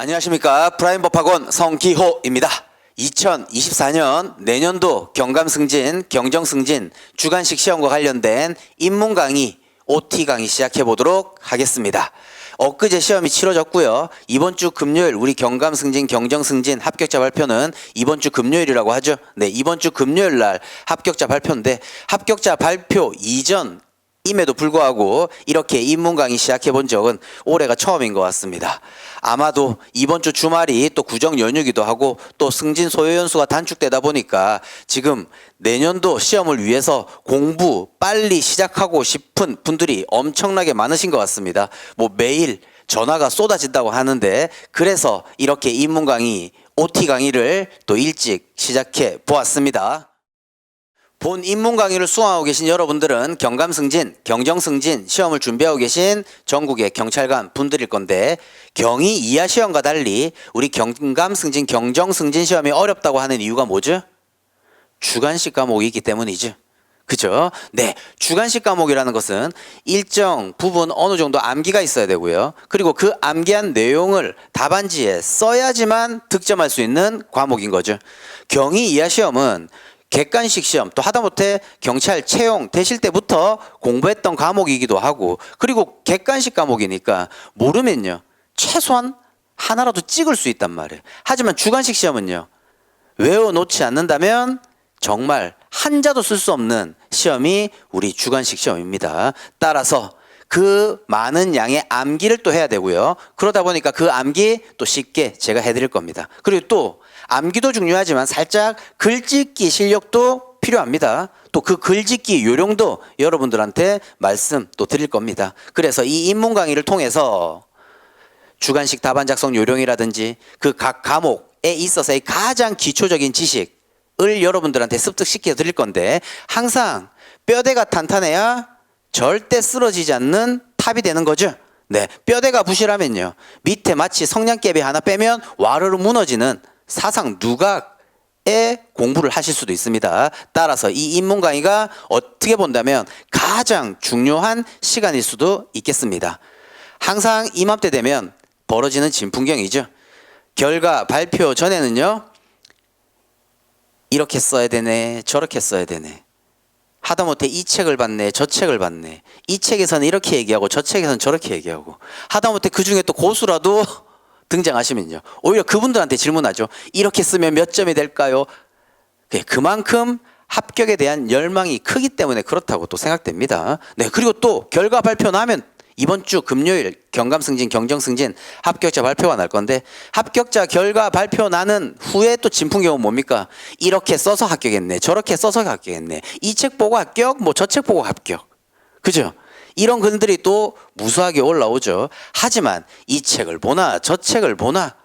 안녕하십니까. 프라임법학원 성기호입니다. 2024년 내년도 경감승진, 경정승진, 주관식 시험과 관련된 입문 강의, OT 강의 시작해 보도록 하겠습니다. 엊그제 시험이 치러졌고요. 이번 주 금요일 우리 경감승진, 경정승진 합격자 발표는 이번 주 금요일이라고 하죠. 네, 이번 주 금요일 날 합격자 발표인데 합격자 발표 이전 임에도 불구하고 이렇게 입문 강의 시작해 본 적은 올해가 처음인 것 같습니다. 아마도 이번 주 주말이 또 구정 연휴기도 하고 또 승진 소요 연수가 단축되다 보니까 지금 내년도 시험을 위해서 공부 빨리 시작하고 싶은 분들이 엄청나게 많으신 것 같습니다. 뭐 매일 전화가 쏟아진다고 하는데 그래서 이렇게 입문 강의, OT 강의를 또 일찍 시작해 보았습니다. 본 입문 강의를 수강하고 계신 여러분들은 경감승진, 경정승진 시험을 준비하고 계신 전국의 경찰관 분들일 건데 경위 이하 시험과 달리 우리 경감승진, 경정승진 시험이 어렵다고 하는 이유가 뭐죠? 주관식 과목이 있기 때문이죠. 그죠? 네, 주관식 과목이라는 것은 일정 부분 어느 정도 암기가 있어야 되고요. 그리고 그 암기한 내용을 답안지에 써야지만 득점할 수 있는 과목인 거죠. 경위 이하 시험은 객관식 시험 또 하다못해 경찰 채용 되실 때부터 공부했던 과목이기도 하고 그리고 객관식 과목이니까 모르면요 최소한 하나라도 찍을 수 있단 말이에요. 하지만 주관식 시험은요 외워놓지 않는다면 정말 한자도 쓸 수 없는 시험이 우리 주관식 시험입니다. 따라서 그 많은 양의 암기를 또 해야 되고요. 그러다 보니까 그 암기 또 쉽게 제가 해드릴 겁니다. 그리고 또 암기도 중요하지만 살짝 글짓기 실력도 필요합니다. 또 그 글짓기 요령도 여러분들한테 말씀 또 드릴 겁니다. 그래서 이 입문 강의를 통해서 주관식 답안 작성 요령이라든지 그 각 과목에 있어서의 가장 기초적인 지식을 여러분들한테 습득시켜 드릴 건데 항상 뼈대가 탄탄해야 절대 쓰러지지 않는 탑이 되는 거죠. 네, 뼈대가 부실하면요 밑에 마치 성냥개비 하나 빼면 와르르 무너지는 사상 누각의 공부를 하실 수도 있습니다. 따라서 이 입문 강의가 어떻게 본다면 가장 중요한 시간일 수도 있겠습니다. 항상 이맘때 되면 벌어지는 진풍경이죠. 결과 발표 전에는요 이렇게 써야 되네 저렇게 써야 되네 하다못해 이 책을 봤네 저 책을 봤네 이 책에서는 이렇게 얘기하고 저 책에서는 저렇게 얘기하고 하다못해 그 중에 또 고수라도 등장하시면요 오히려 그분들한테 질문하죠. 이렇게 쓰면 몇 점이 될까요? 그만큼 합격에 대한 열망이 크기 때문에 그렇다고 또 생각됩니다. 네, 그리고 또 결과 발표 나면 이번 주 금요일 경감승진, 경정승진 합격자 발표가 날 건데 합격자 결과 발표 나는 후에 또 진풍경은 뭡니까? 이렇게 써서 합격했네 저렇게 써서 합격했네 이 책 보고 합격 뭐 저 책 보고 합격 그죠? 이런 글들이 또 무수하게 올라오죠. 하지만 이 책을 보나 저 책을 보나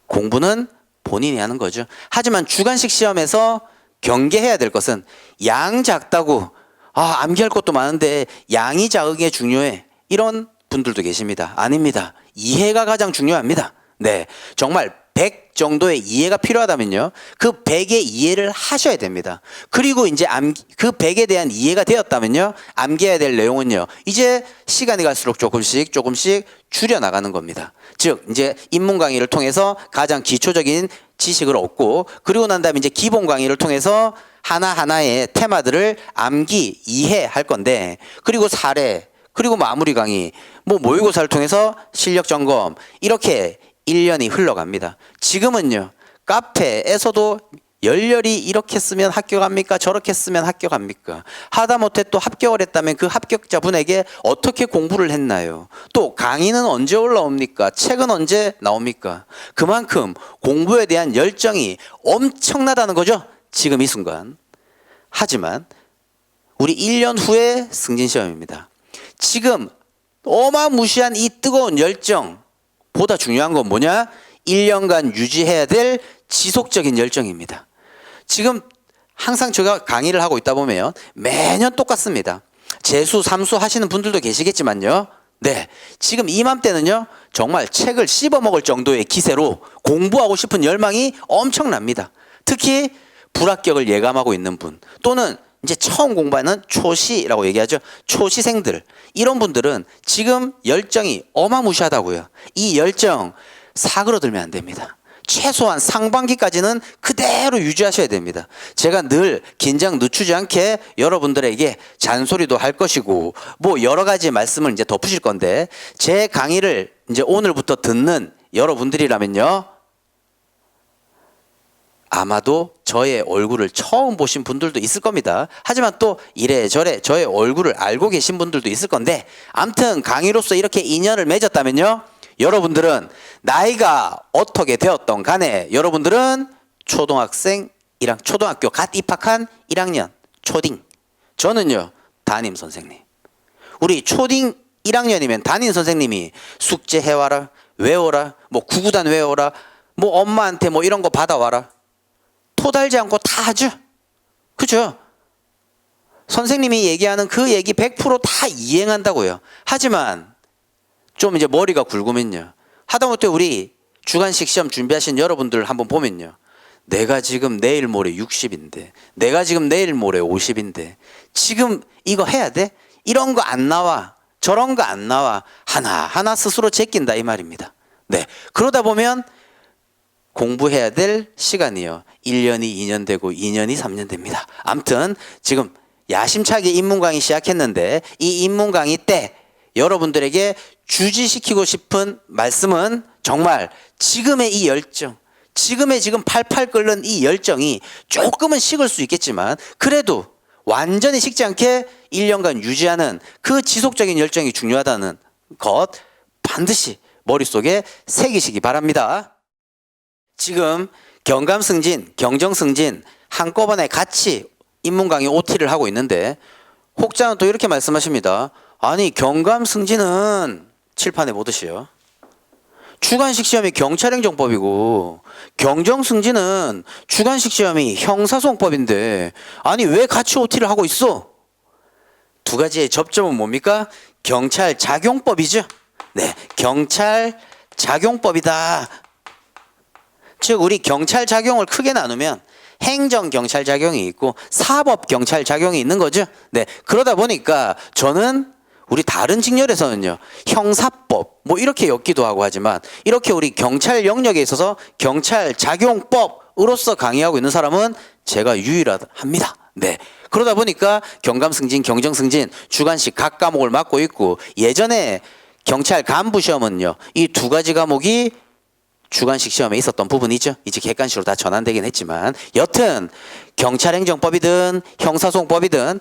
공부는 본인이 하는 거죠. 하지만 주관식 시험에서 경계해야 될 것은 양 작다고 암기할 것도 많은데 양이 작은 게 중요해 이런 분들도 계십니다. 아닙니다. 이해가 가장 중요합니다. 네, 정말 100 정도의 이해가 필요하다면요 그 100의 이해를 하셔야 됩니다. 그리고 이제 그 100에 대한 이해가 되었다면요 암기해야 될 내용은요 이제 시간이 갈수록 조금씩 줄여나가는 겁니다. 즉 이제 입문 강의를 통해서 가장 기초적인 지식을 얻고 그리고 난 다음에 이제 기본 강의를 통해서 하나하나의 테마들을 암기 이해할 건데 그리고 사례 그리고 마무리 강의 뭐 모의고사를 통해서 실력 점검 이렇게 1년이 흘러갑니다. 지금은요 카페에서도 열렬히 이렇게 쓰면 합격합니까? 저렇게 쓰면 합격합니까? 하다못해 또 합격을 했다면 그 합격자분에게 어떻게 공부를 했나요? 또 강의는 언제 올라옵니까? 책은 언제 나옵니까? 그만큼 공부에 대한 열정이 엄청나다는 거죠. 지금 이 순간. 하지만 우리 1년 후에 승진시험입니다. 지금 어마무시한 이 뜨거운 열정보다 중요한 건 뭐냐? 1년간 유지해야 될 지속적인 열정입니다. 지금 항상 제가 강의를 하고 있다 보면 매년 똑같습니다. 재수, 삼수 하시는 분들도 계시겠지만요. 네, 지금 이맘때는요 정말 책을 씹어먹을 정도의 기세로 공부하고 싶은 열망이 엄청납니다. 특히 불합격을 예감하고 있는 분 또는 이제 처음 공부하는 초시라고 얘기하죠. 초시생들 이런 분들은 지금 열정이 어마무시하다고요. 이 열정 사그러들면 안 됩니다. 최소한 상반기까지는 그대로 유지하셔야 됩니다. 제가 늘 긴장 늦추지 않게 여러분들에게 잔소리도 할 것이고 뭐 여러 가지 말씀을 이제 덧붙일 건데, 제 강의를 이제 오늘부터 듣는 여러분들이라면요, 아마도 저의 얼굴을 처음 보신 분들도 있을 겁니다. 하지만 또 이래저래 저의 얼굴을 알고 계신 분들도 있을 건데, 암튼 강의로서 이렇게 인연을 맺었다면요, 여러분들은 나이가 어떻게 되었던 간에 여러분들은 초등학교 갓 입학한 1학년 초딩, 저는요 담임 선생님. 우리 초딩 1학년이면 담임 선생님이 숙제 해와라, 외워라, 뭐 구구단 외워라, 뭐 엄마한테 뭐 이런 거 받아와라, 토달지 않고 다 하죠. 그죠? 선생님이 얘기하는 그 얘기 100% 다 이행한다고요. 하지만 좀 이제 머리가 굵으면요, 하다못해 우리 주간식 시험 준비하신 여러분들 한번 보면요, 내가 지금 내일 모레 60인데, 내가 지금 내일 모레 50인데 지금 이거 해야 돼? 이런 거 안 나와, 저런 거 안 나와, 하나하나 스스로 제낀다 이 말입니다. 네, 그러다 보면 공부해야 될 시간이요, 1년이 2년 되고 2년이 3년 됩니다. 아무튼 지금 야심차게 인문 강의 시작했는데, 이 인문 강의 때 여러분들에게 주지시키고 싶은 말씀은 정말 지금의 이 열정, 지금의 지금 팔팔 끓는 이 열정이 조금은 식을 수 있겠지만 그래도 완전히 식지 않게 1년간 유지하는 그 지속적인 열정이 중요하다는 것 반드시 머릿속에 새기시기 바랍니다. 지금 경감승진, 경정승진 한꺼번에 같이 인문 강의 OT를 하고 있는데, 혹자는 또 이렇게 말씀하십니다. 아니 경감승진은 칠판에 보듯이요, 주관식 시험이 경찰행정법이고 경정승진은 주관식 시험이 형사소송법인데 아니 왜 같이 OT를 하고 있어? 두 가지의 접점은 뭡니까? 경찰작용법이죠. 네, 경찰작용법이다. 즉 우리 경찰작용을 크게 나누면 행정경찰작용이 있고 사법경찰작용이 있는 거죠. 네, 그러다 보니까 저는 우리 다른 직렬에서는요, 형사법 뭐 이렇게 엮기도 하고 하지만 이렇게 우리 경찰 영역에 있어서 경찰작용법으로서 강의하고 있는 사람은 제가 유일합니다. 네, 그러다 보니까 경감승진, 경정승진 주관식 각 과목을 맡고 있고, 예전에 경찰 간부 시험은요, 이 두 가지 과목이 주관식 시험에 있었던 부분이죠. 이제 객관식으로 다 전환되긴 했지만, 여튼 경찰행정법이든 형사소송법이든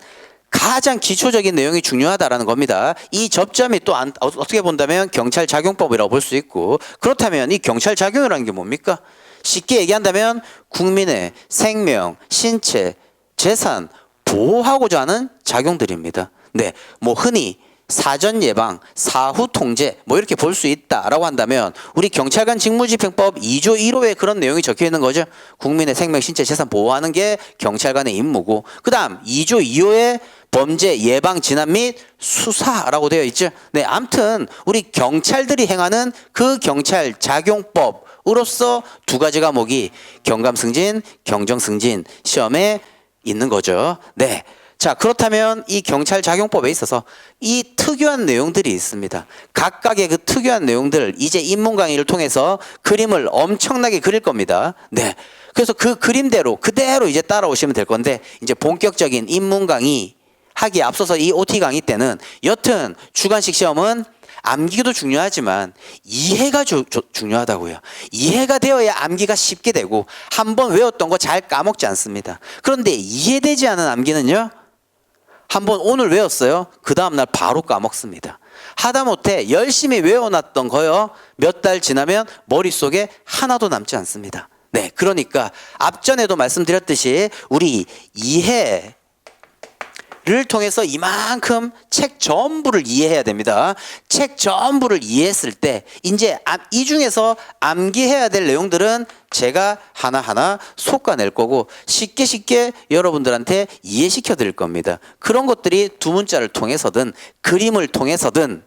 가장 기초적인 내용이 중요하다라는 겁니다. 이 접점이 또 어떻게 본다면 경찰작용법이라고 볼 수 있고, 그렇다면 이 경찰작용이라는 게 뭡니까? 쉽게 얘기한다면 국민의 생명, 신체, 재산 보호하고자 하는 작용들입니다. 네, 뭐 흔히 사전 예방, 사후 통제 뭐 이렇게 볼 수 있다라고 한다면 우리 경찰관 직무집행법 2조 1호에 그런 내용이 적혀 있는 거죠. 국민의 생명, 신체, 재산 보호하는 게 경찰관의 임무고, 그 다음 2조 2호에 범죄 예방, 진압 및 수사라고 되어 있죠. 네, 아무튼 우리 경찰들이 행하는 그 경찰작용법으로서 두 가지 과목이 경감승진, 경정승진 시험에 있는 거죠. 네. 자, 그렇다면 이 경찰작용법에 있어서 이 특유한 내용들이 있습니다. 각각의 그 특유한 내용들 이제 인문 강의를 통해서 그림을 엄청나게 그릴 겁니다. 네, 그래서 그 그림대로 그대로 이제 따라오시면 될 건데, 이제 본격적인 인문 강의 하기에 앞서서 이 OT 강의 때는 여튼 주관식 시험은 암기도 중요하지만 이해가 중요하다고요. 이해가 되어야 암기가 쉽게 되고 한번 외웠던 거 잘 까먹지 않습니다. 그런데 이해되지 않은 암기는요, 한번 오늘 외웠어요, 그 다음날 바로 까먹습니다. 하다못해 열심히 외워놨던 거요, 몇 달 지나면 머릿속에 하나도 남지 않습니다. 네, 그러니까 앞전에도 말씀드렸듯이 우리 이해를 통해서 이만큼 책 전부를 이해해야 됩니다. 책 전부를 이해했을 때 이제 이 중에서 암기해야 될 내용들은 제가 하나하나 솎아낼 거고 쉽게 여러분들한테 이해시켜 드릴 겁니다. 그런 것들이 두 문자를 통해서든 그림을 통해서든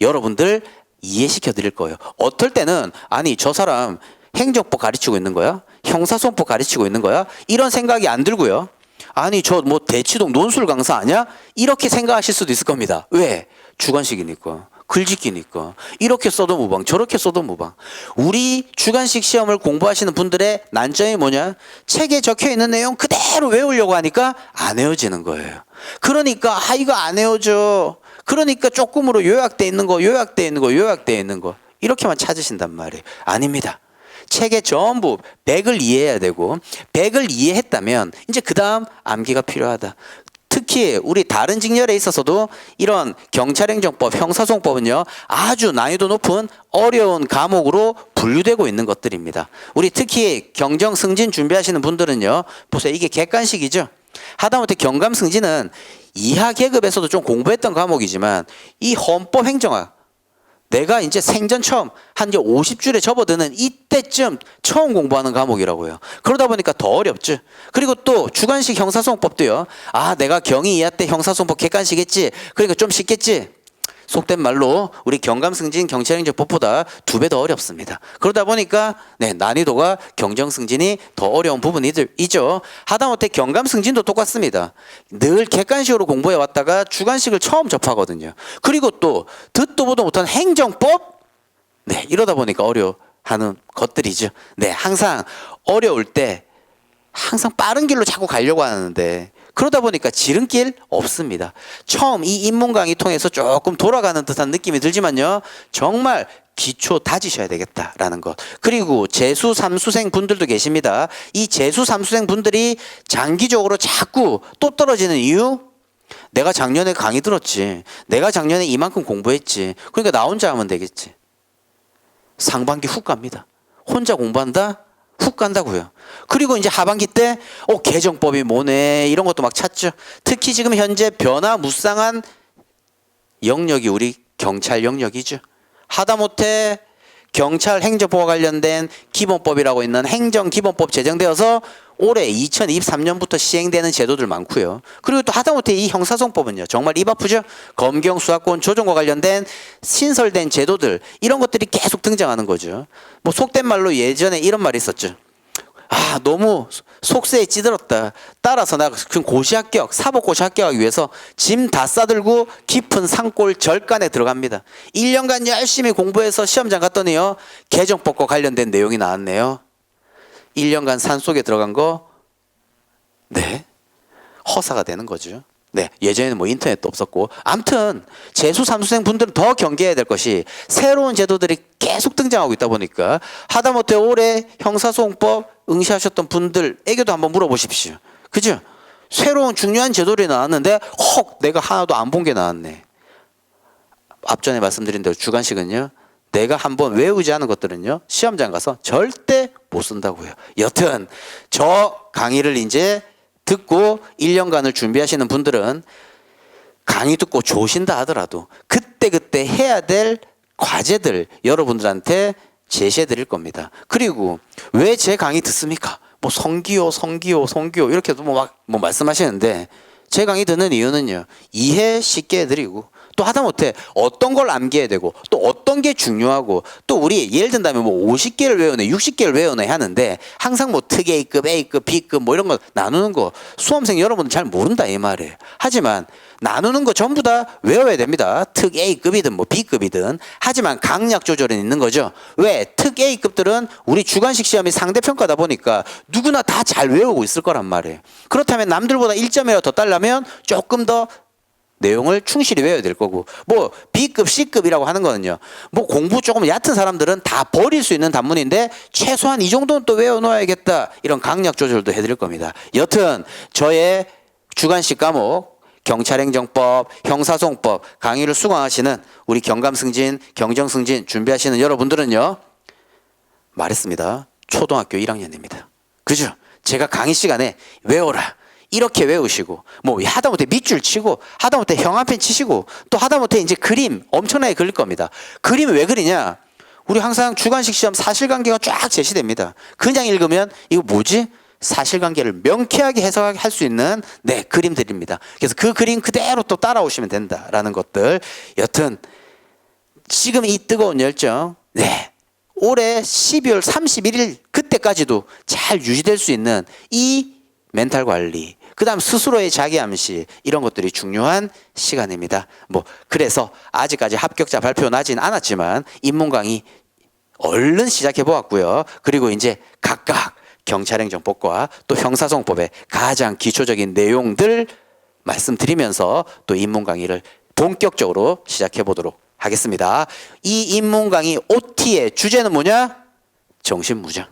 여러분들 이해시켜 드릴 거예요. 어떨 때는 아니 저 사람 행정법 가르치고 있는 거야? 형사소송법 가르치고 있는 거야? 이런 생각이 안 들고요. 아니 저 뭐 대치동 논술 강사 아니야? 이렇게 생각하실 수도 있을 겁니다. 왜? 주관식이니까. 글짓기니까. 이렇게 써도 무방, 저렇게 써도 무방. 우리 주관식 시험을 공부하시는 분들의 난점이 뭐냐? 책에 적혀 있는 내용 그대로 외우려고 하니까 안 외워지는 거예요. 그러니까 이거 안 외워져. 그러니까 조금으로 요약돼 있는 거, 요약돼 있는 거, 요약돼 있는 거. 이렇게만 찾으신단 말이에요. 아닙니다. 책의 전부 100을 이해해야 되고 100을 이해했다면 이제 그 다음 암기가 필요하다. 특히 우리 다른 직렬에 있어서도 이런 경찰행정법, 형사소송법은요 아주 난이도 높은 어려운 과목으로 분류되고 있는 것들입니다. 우리 특히 경정 승진 준비하시는 분들은요 보세요. 이게 객관식이죠. 하다못해 경감 승진은 이하 계급에서도 좀 공부했던 과목이지만 이 헌법 행정학 내가 이제 생전 처음 한 50줄에 접어드는 이때쯤 처음 공부하는 과목이라고요. 그러다 보니까 더 어렵죠. 그리고 또 주관식 형사소송법도요. 내가 경위 이하 때 형사소송법 객관식 했지. 그러니까 좀 쉽겠지. 속된 말로 우리 경감승진 경찰행정법보다 2배 더 어렵습니다. 그러다 보니까 난이도가 경정승진이 더 어려운 부분이 있죠. 하다못해 경감승진도 똑같습니다. 늘 객관식으로 공부해 왔다가 주관식을 처음 접하거든요. 그리고 또 듣도 보도 못한 행정법 이러다 보니까 어려워하는 것들이죠. 항상 어려울 때 항상 빠른 길로 자꾸 가려고 하는데 그러다 보니까 지름길 없습니다. 처음 이 입문 강의 통해서 조금 돌아가는 듯한 느낌이 들지만요. 정말 기초 다지셔야 되겠다라는 것. 그리고 재수 3수생 분들도 계십니다. 이 재수 3수생 분들이 장기적으로 자꾸 또 떨어지는 이유? 내가 작년에 강의 들었지. 내가 작년에 이만큼 공부했지. 그러니까 나 혼자 하면 되겠지. 상반기 훅 갑니다. 혼자 공부한다? 훅 간다고요. 그리고 이제 하반기 때 개정법이 뭐네 이런 것도 막 찾죠. 특히 지금 현재 변화무쌍한 영역이 우리 경찰 영역이죠. 하다못해 경찰 행정법과 관련된 기본법이라고 있는 행정기본법 제정되어서 올해 2023년부터 시행되는 제도들 많고요. 그리고 또 하다못해 이 형사소송법은요. 정말 입 아프죠. 검경 수사권 조정과 관련된 신설된 제도들 이런 것들이 계속 등장하는 거죠. 뭐 속된 말로 예전에 이런 말이 있었죠. 너무 속세에 찌들었다. 따라서 나 고시 합격, 사법 고시 합격하기 위해서 짐 다 싸들고 깊은 산골 절간에 들어갑니다. 1년간 열심히 공부해서 시험장 갔더니요. 개정법과 관련된 내용이 나왔네요. 1년간 산속에 들어간 거 허사가 되는 거죠. 예전에는 뭐 인터넷도 없었고 아무튼 재수 3수생 분들은 더 경계해야 될 것이 새로운 제도들이 계속 등장하고 있다 보니까 하다못해 올해 형사소송법 응시하셨던 분들에게도 한번 물어보십시오. 그죠? 새로운 중요한 제도들이 나왔는데 내가 하나도 안 본 게 나왔네. 앞전에 말씀드린 대로 주관식은요. 내가 한번 외우지 않은 것들은요. 시험장 가서 절대 못 쓴다고요. 여튼 저 강의를 이제 듣고 1년간을 준비하시는 분들은 강의 듣고 조신다 하더라도 그때그때 해야 될 과제들 여러분들한테 제시해 드릴 겁니다. 그리고 왜 제 강의 듣습니까? 뭐 성기호 이렇게도 뭐 말씀하시는데 제 강의 듣는 이유는요. 이해 쉽게 해드리고 또 하다못해 어떤 걸 암기해야 되고 또 어떤 게 중요하고 또 우리 예를 든다면 뭐 50개를 외우네 60개를 외우네 하는데 항상 뭐 특 A급, A급, B급 뭐 이런 거 나누는 거 수험생 여러분들 잘 모른다 이 말이에요. 하지만 나누는 거 전부 다 외워야 됩니다. 특 A급이든 뭐 B급이든. 하지만 강약 조절은 있는 거죠. 왜? 특 A급들은 우리 주관식 시험이 상대평가다 보니까 누구나 다 잘 외우고 있을 거란 말이에요. 그렇다면 남들보다 1점이라도 더 따려면 조금 더 내용을 충실히 외워야 될 거고 뭐 B급, C급이라고 하는 거는요. 뭐 공부 조금 얕은 사람들은 다 버릴 수 있는 단문인데 최소한 이 정도는 또 외워놓아야겠다. 이런 강약 조절도 해드릴 겁니다. 여튼 저의 주관식 과목 경찰행정법, 형사소송법 강의를 수강하시는 우리 경감승진, 경정승진 준비하시는 여러분들은요. 말했습니다. 초등학교 1학년입니다. 그죠? 제가 강의 시간에 외워라. 이렇게 외우시고 뭐 하다못해 밑줄 치고 하다못해 형 한 펜 치시고 또 하다못해 이제 그림 엄청나게 그릴 겁니다. 그림이 왜 그리냐? 우리 항상 주관식 시험 사실관계가 쫙 제시됩니다. 그냥 읽으면 이거 뭐지? 사실관계를 명쾌하게 해석할 수 있는 그림들입니다. 그래서 그 그림 그대로 또 따라오시면 된다라는 것들. 여튼 지금 이 뜨거운 열정 올해 12월 31일 그때까지도 잘 유지될 수 있는 이 멘탈 관리 그다음 스스로의 자기 암시 이런 것들이 중요한 시간입니다. 뭐 그래서 아직까지 합격자 발표 나진 않았지만 입문 강의 얼른 시작해 보았고요. 그리고 이제 각각 경찰행정법과 또 형사소송법의 가장 기초적인 내용들 말씀드리면서 또 입문 강의를 본격적으로 시작해 보도록 하겠습니다. 이 입문 강의 OT의 주제는 뭐냐? 정신무장.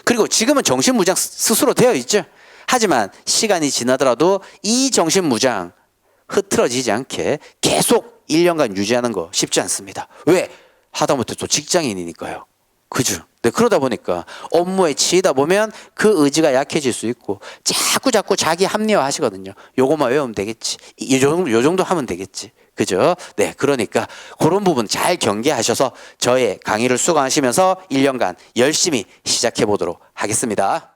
그리고 지금은 정신무장 스스로 되어 있죠. 하지만 시간이 지나더라도 이 정신무장 흐트러지지 않게 계속 1년간 유지하는 거 쉽지 않습니다. 왜? 하다못해 또 직장인이니까요. 그죠? 네, 그러다 보니까 업무에 치이다 보면 그 의지가 약해질 수 있고 자꾸 자기 합리화 하시거든요. 요것만 외우면 되겠지. 요 정도 하면 되겠지. 그죠? 네, 그러니까 그런 부분 잘 경계하셔서 저의 강의를 수강하시면서 1년간 열심히 시작해 보도록 하겠습니다.